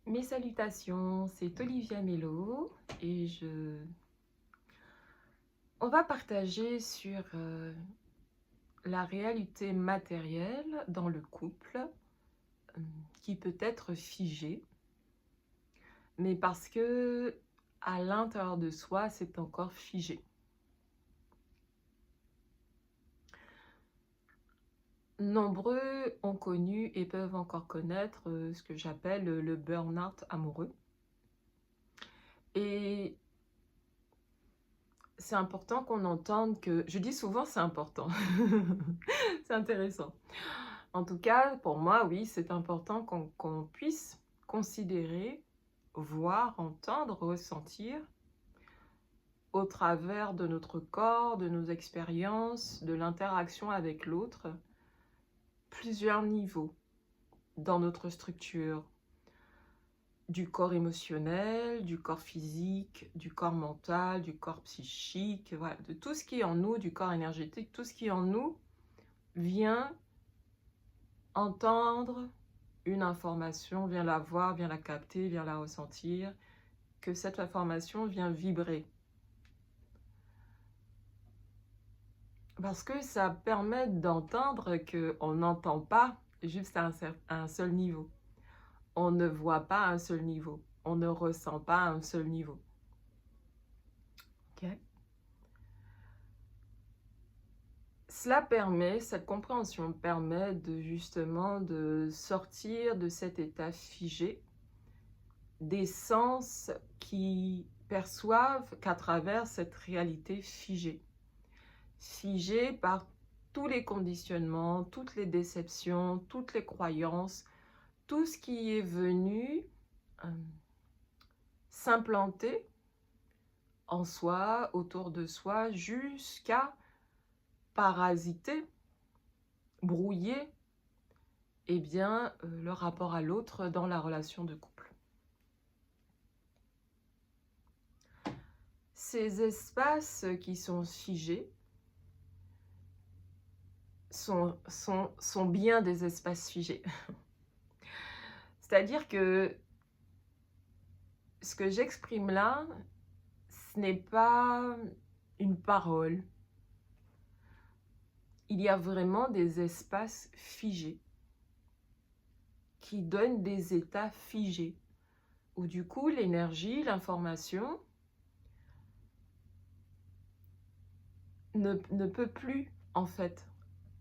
Mes salutations, c'est Olivia Mello et on va partager sur la réalité matérielle dans le couple euh, qui peut être figée, mais parce que à l'intérieur de soi, c'est encore figé. Nombreux ont connu et peuvent encore connaître ce que j'appelle le burn-out amoureux. Et c'est important qu'on entende que, je dis souvent c'est important, c'est intéressant. En tout cas, pour moi, oui, c'est important qu'on puisse considérer, voir, entendre, ressentir au travers de notre corps, de nos expériences, de l'interaction avec l'autre, plusieurs niveaux dans notre structure, du corps émotionnel, du corps physique, du corps mental, du corps psychique, voilà, de tout ce qui est en nous, du corps énergétique, tout ce qui est en nous vient entendre une information, vient la voir, vient la capter, vient la ressentir, que cette information vient vibrer. Parce que ça permet d'entendre qu'on n'entend pas juste à un seul niveau. On ne voit pas à un seul niveau. On ne ressent pas à un seul niveau. Ok. Cela permet, cette compréhension permet de justement de sortir de cet état figé, des sens qui perçoivent qu'à travers cette réalité figée. Figée par tous les conditionnements, toutes les déceptions, toutes les croyances, tout ce qui est venu euh, s'implanter en soi, autour de soi, jusqu'à parasiter, brouiller le rapport à l'autre dans la relation de couple. Ces espaces qui sont figés sont bien des espaces figés. C'est-à-dire que ce que j'exprime là, ce n'est pas une parole. Il y a vraiment des espaces figés qui donnent des états figés, où du coup l'énergie, l'information ne peut plus en fait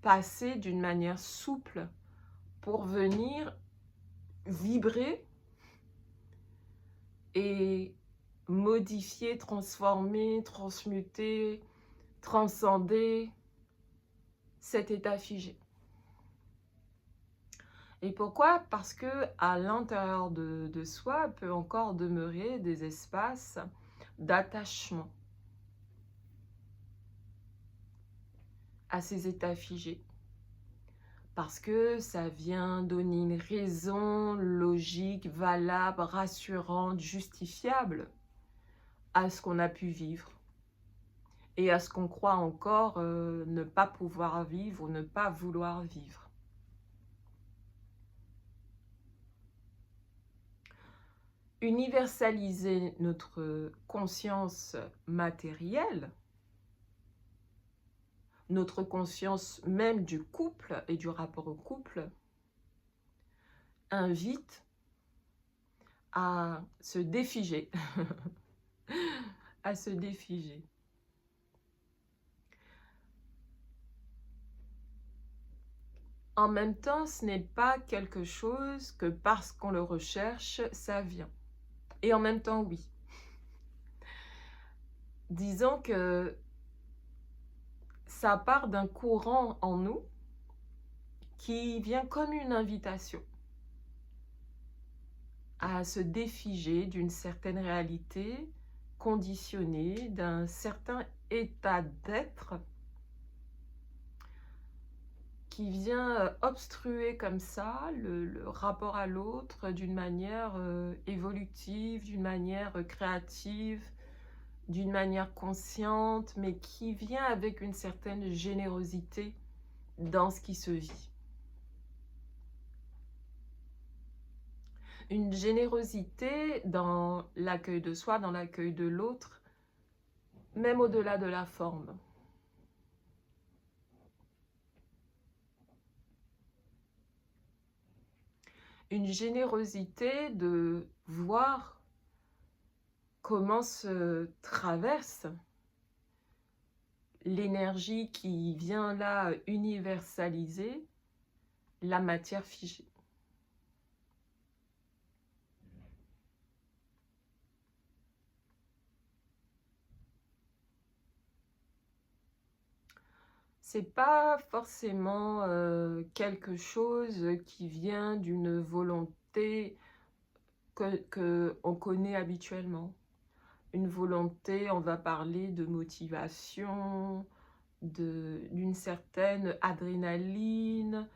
passer d'une manière souple pour venir vibrer et modifier, transformer, transmuter, transcender cet état figé. Et pourquoi? Parce que à l'intérieur de soi peut encore demeurer des espaces d'attachement à ces états figés. Parce que ça vient donner une raison logique, valable, rassurante, justifiable à ce qu'on a pu vivre et à ce qu'on croit encore ne pas pouvoir vivre ou ne pas vouloir vivre. Universaliser notre conscience matérielle, notre conscience même du couple et du rapport au couple, invite à se défiger, à se défiger. En même temps, ce n'est pas quelque chose que parce qu'on le recherche, ça vient. Et en même temps, oui. Disons que ça part d'un courant en nous qui vient comme une invitation à se défiger d'une certaine réalité conditionnée, d'un certain état d'être qui vient obstruer comme ça le rapport à l'autre d'une manière évolutive, d'une manière créative, d'une manière consciente, mais qui vient avec une certaine générosité dans ce qui se vit. Une générosité dans l'accueil de soi, dans l'accueil de l'autre, même au-delà de la forme. Une générosité de voir comment se traverse l'énergie qui vient là universaliser la matière figée. C'est pas forcément quelque chose qui vient d'une volonté que on connaît habituellement. Une volonté, on va parler de motivation, d'une certaine adrénaline,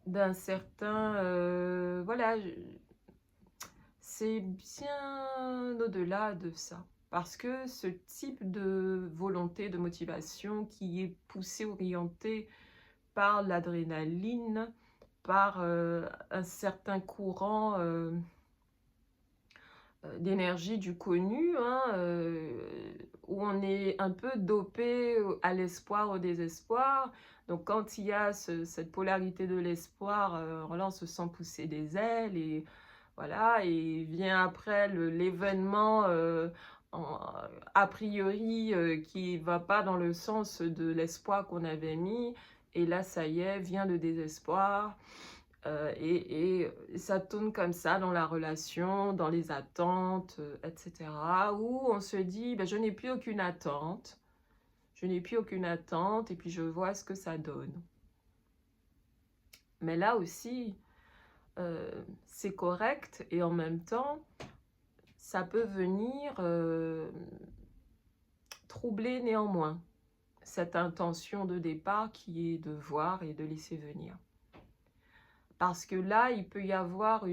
d'un certain... voilà, c'est bien au-delà de ça. Parce que ce type de volonté, de motivation qui est poussée, orientée par l'adrénaline, par un certain courant d'énergie du connu, hein, où on est un peu dopé à l'espoir, au désespoir. Donc quand il y a cette polarité de l'espoir, là on se sent pousser des ailes et voilà, et vient après l'événement a priori qui va pas dans le sens de l'espoir qu'on avait mis, et là ça y est, vient le désespoir. Et ça tourne comme ça dans la relation, dans les attentes, etc. Où on se dit, ben, je n'ai plus aucune attente, et puis je vois ce que ça donne. Mais là aussi, c'est correct, et en même temps, ça peut venir troubler néanmoins cette intention de départ qui est de voir et de laisser venir. Parce que là, il peut y avoir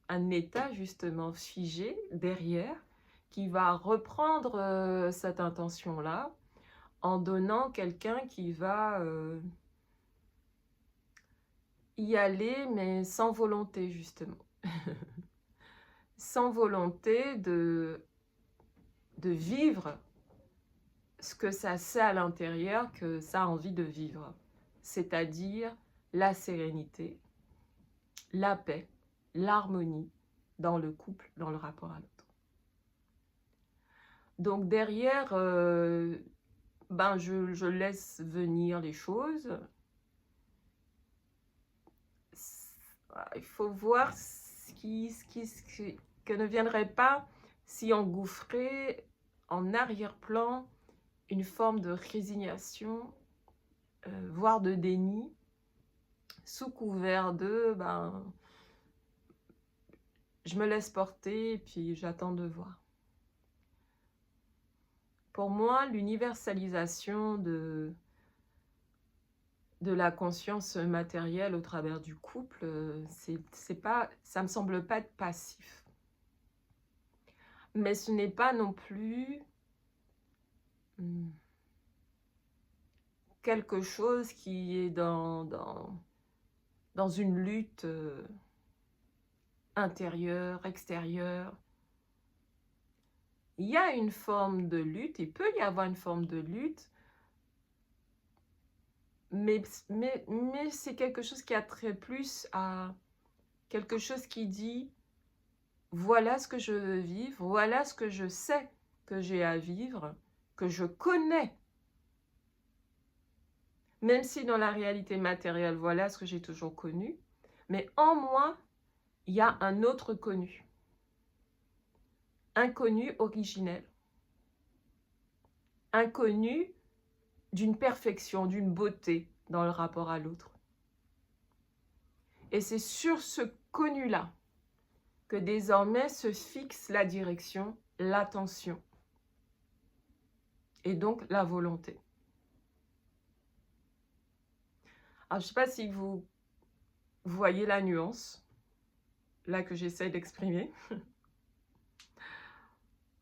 un état justement figé derrière qui va reprendre cette intention-là en donnant quelqu'un qui va y aller, mais sans volonté justement. Sans volonté de vivre ce que ça sait à l'intérieur que ça a envie de vivre. C'est-à-dire la sérénité, la paix, l'harmonie dans le couple, dans le rapport à l'autre. Donc derrière, ben je laisse venir les choses. Il faut voir que ne viendrait pas s'y engouffrer en arrière-plan une forme de résignation, voire de déni, sous couvert de je me laisse porter et puis j'attends de voir. Pour moi, l'universalisation de la conscience matérielle au travers du couple, ça me semble pas être passif. Mais ce n'est pas non plus quelque chose qui est dans une lutte intérieure, extérieure. Il y a une forme de lutte, il peut y avoir une forme de lutte, mais c'est quelque chose qui a trait plus à quelque chose qui dit voilà ce que je veux vivre, voilà ce que je sais que j'ai à vivre, que je connais. Même si dans la réalité matérielle, voilà ce que j'ai toujours connu, mais en moi, il y a un autre connu. Inconnu originel. Inconnu d'une perfection, d'une beauté dans le rapport à l'autre. Et c'est sur ce connu-là que désormais se fixe la direction, l'attention et donc la volonté. Alors, je ne sais pas si vous voyez la nuance, là que j'essaie d'exprimer,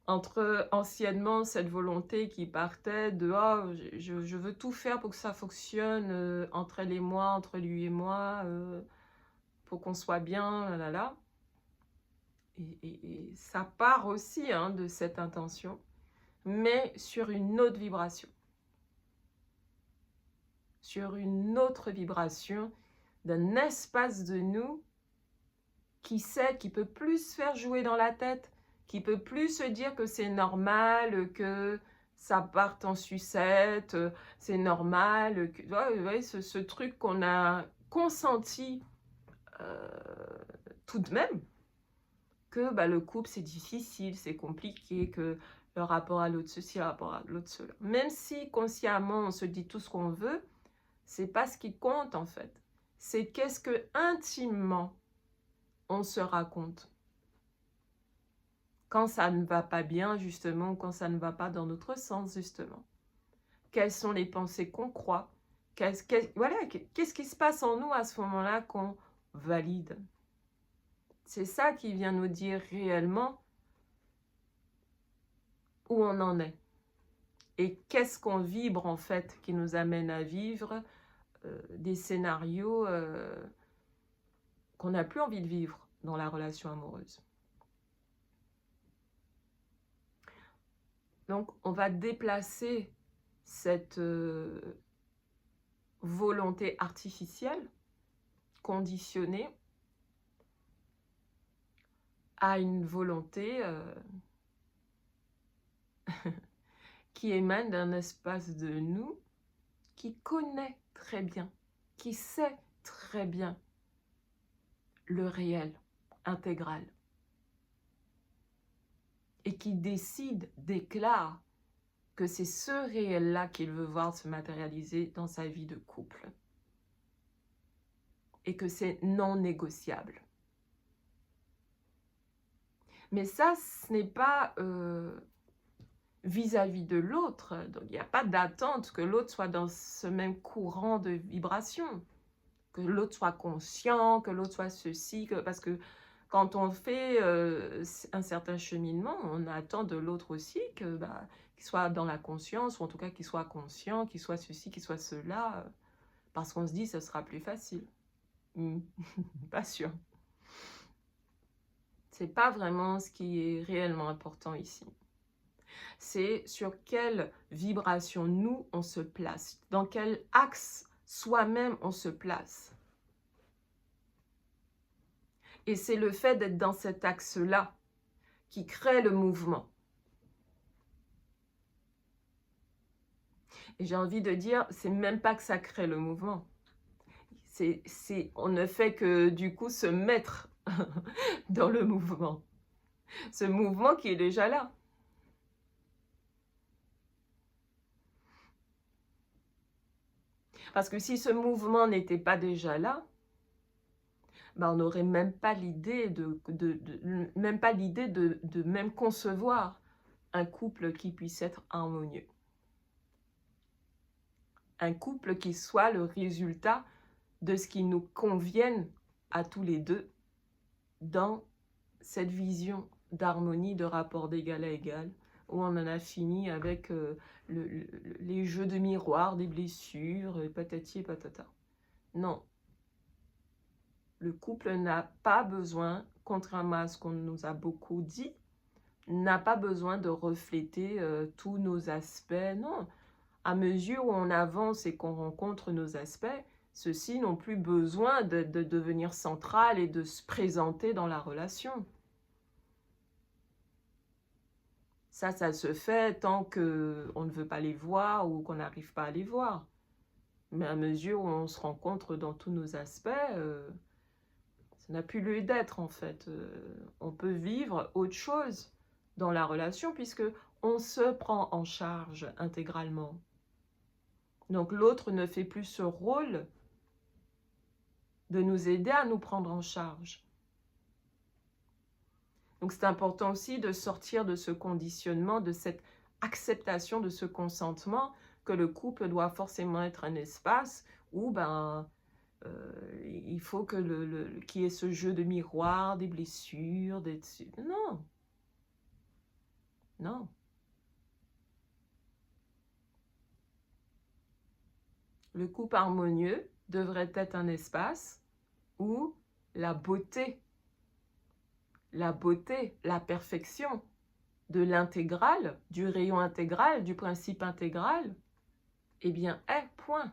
entre anciennement cette volonté qui partait de « oh, je veux tout faire pour que ça fonctionne entre elle et moi, entre lui et moi, pour qu'on soit bien, là. » et ça part aussi hein, de cette intention, mais sur une autre vibration. Sur une autre vibration d'un espace de nous qui sait, qui peut plus se faire jouer dans la tête, qui peut plus se dire que c'est normal, que ça parte en sucette, c'est normal, que, ouais, ce truc qu'on a consenti tout de même, que bah, le couple c'est difficile, c'est compliqué, que le rapport à l'autre ceci, le rapport à l'autre cela. Même si consciemment on se dit tout ce qu'on veut, c'est pas ce qui compte en fait. C'est qu'est-ce que intimement on se raconte. Quand ça ne va pas bien justement, quand ça ne va pas dans notre sens justement. Quelles sont les pensées qu'on croit? Qu'est-ce qui se passe en nous à ce moment-là qu'on valide? C'est ça qui vient nous dire réellement où on en est. Et qu'est-ce qu'on vibre en fait qui nous amène à vivre des scénarios qu'on n'a plus envie de vivre dans la relation amoureuse. Donc on va déplacer cette volonté artificielle, conditionnée, à une volonté qui émane d'un espace de nous qui connaît très bien, qui sait très bien le réel intégral et qui décide, déclare que c'est ce réel-là qu'il veut voir se matérialiser dans sa vie de couple et que c'est non négociable. Mais ça, ce n'est pas vis-à-vis de l'autre. Donc, il n'y a pas d'attente que l'autre soit dans ce même courant de vibration, que l'autre soit conscient, que l'autre soit ceci, parce que quand on fait un certain cheminement, on attend de l'autre aussi que qu'il soit dans la conscience, ou en tout cas qu'il soit conscient, qu'il soit ceci, qu'il soit cela, parce qu'on se dit que ce sera plus facile. Pas sûr. C'est pas vraiment ce qui est réellement important ici. C'est sur quelle vibration nous on se place, dans quel axe soi-même on se place. Et c'est le fait d'être dans cet axe-là qui crée le mouvement. Et j'ai envie de dire, c'est même pas que ça crée le mouvement. On ne fait que du coup se mettre dans le mouvement. Ce mouvement qui est déjà là. Parce que si ce mouvement n'était pas déjà là, on n'aurait même pas l'idée de même concevoir un couple qui puisse être harmonieux. Un couple qui soit le résultat de ce qui nous convienne à tous les deux dans cette vision d'harmonie, de rapport d'égal à égal, où on en a fini avec les jeux de miroir, des blessures, patati et patata. Non. Le couple n'a pas besoin, contrairement à ce qu'on nous a beaucoup dit, n'a pas besoin de refléter tous nos aspects. Non. À mesure où on avance et qu'on rencontre nos aspects, ceux-ci n'ont plus besoin de devenir central et de se présenter dans la relation. Ça se fait tant qu'on ne veut pas les voir ou qu'on n'arrive pas à les voir. Mais à mesure où on se rencontre dans tous nos aspects, ça n'a plus lieu d'être en fait. On peut vivre autre chose dans la relation puisque on se prend en charge intégralement. Donc l'autre ne fait plus ce rôle de nous aider à nous prendre en charge. Donc c'est important aussi de sortir de ce conditionnement, de cette acceptation, de ce consentement que le couple doit forcément être un espace où il faut qu'il y ait ce jeu de miroir, des blessures, Non. Non. Le couple harmonieux devrait être un espace où la beauté, la beauté, la perfection de l'intégrale, du rayon intégral, du principe intégral, eh bien, est, point.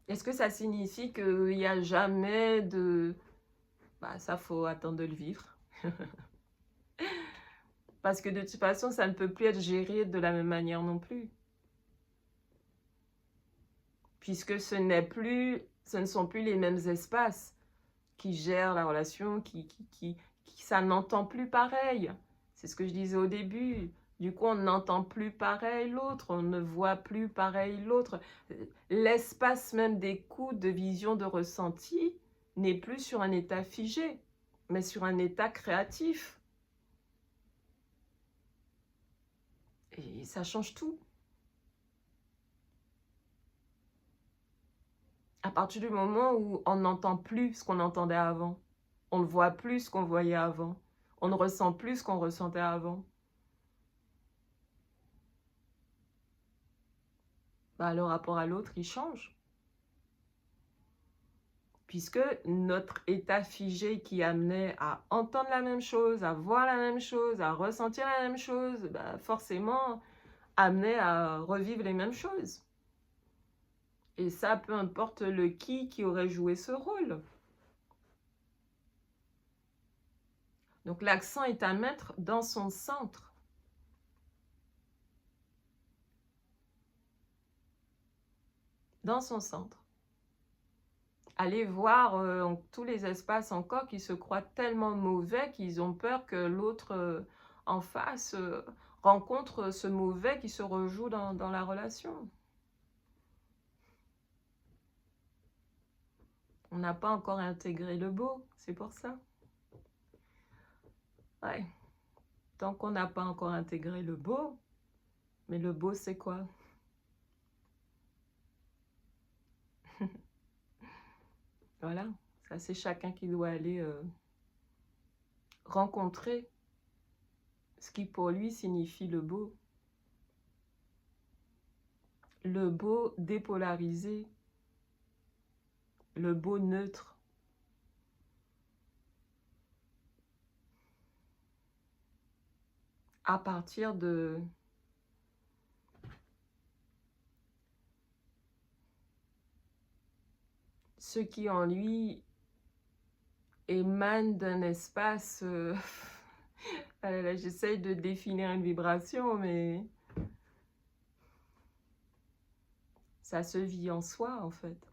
Est-ce que ça signifie qu'il n'y a jamais de... Bah, ça, faut attendre de le vivre. Parce que de toute façon, ça ne peut plus être géré de la même manière non plus. Puisque ce ne sont plus les mêmes espaces qui gèrent la relation, ça n'entend plus pareil. C'est ce que je disais au début. Du coup, on n'entend plus pareil l'autre, on ne voit plus pareil l'autre. L'espace même d'écoute, de vision, de ressenti n'est plus sur un état figé, mais sur un état créatif. Et ça change tout. À partir du moment où on n'entend plus ce qu'on entendait avant, on ne voit plus ce qu'on voyait avant, on ne ressent plus ce qu'on ressentait avant, bah, le rapport à l'autre, il change. Puisque notre état figé qui amenait à entendre la même chose, à voir la même chose, à ressentir la même chose, bah forcément amenait à revivre les mêmes choses. Et ça, peu importe le qui aurait joué ce rôle. Donc l'accent est à mettre dans son centre. Dans son centre. Allez voir tous les espaces encore qui se croient tellement mauvais qu'ils ont peur que l'autre en face rencontre ce mauvais qui se rejoue dans la relation. On n'a pas encore intégré le beau, c'est pour ça. Ouais. Tant qu'on n'a pas encore intégré le beau, mais le beau c'est quoi? Voilà, ça c'est chacun qui doit aller rencontrer ce qui pour lui signifie le beau. Le beau dépolarisé, le beau neutre. À partir de ce qui en lui émane d'un espace... j'essaye de définir une vibration, mais ça se vit en soi, en fait.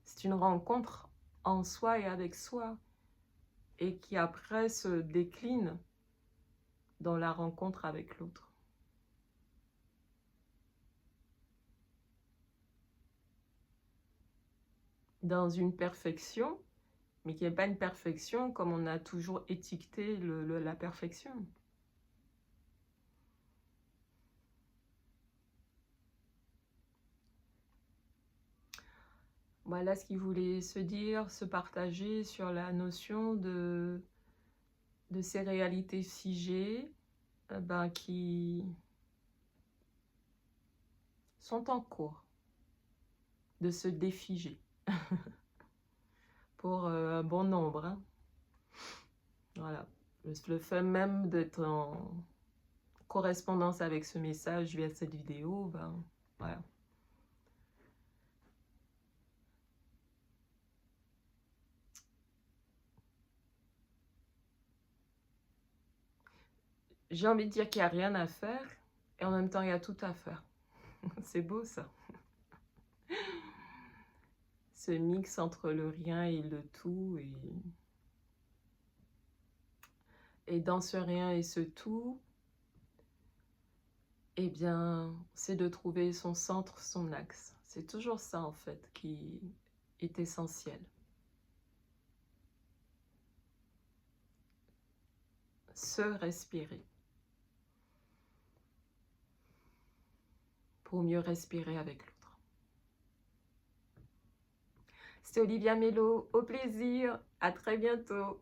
C'est une rencontre en soi et avec soi, et qui après se décline dans la rencontre avec l'autre. Dans une perfection, mais qui n'est pas une perfection comme on a toujours étiqueté la perfection. Voilà ce qu'il voulait se dire, se partager sur la notion de ces réalités figées qui sont en cours de se défiger pour un bon nombre. Hein. Voilà. Le fait même d'être en correspondance avec ce message via cette vidéo, voilà. J'ai envie de dire qu'il n'y a rien à faire, et en même temps, il y a tout à faire. C'est beau, ça. Ce mix entre le rien et le tout, et dans ce rien et ce tout, eh bien, c'est de trouver son centre, son axe. C'est toujours ça, en fait, qui est essentiel. Se respirer. Pour mieux respirer avec l'autre. C'était Olivia Mello, au plaisir, à très bientôt.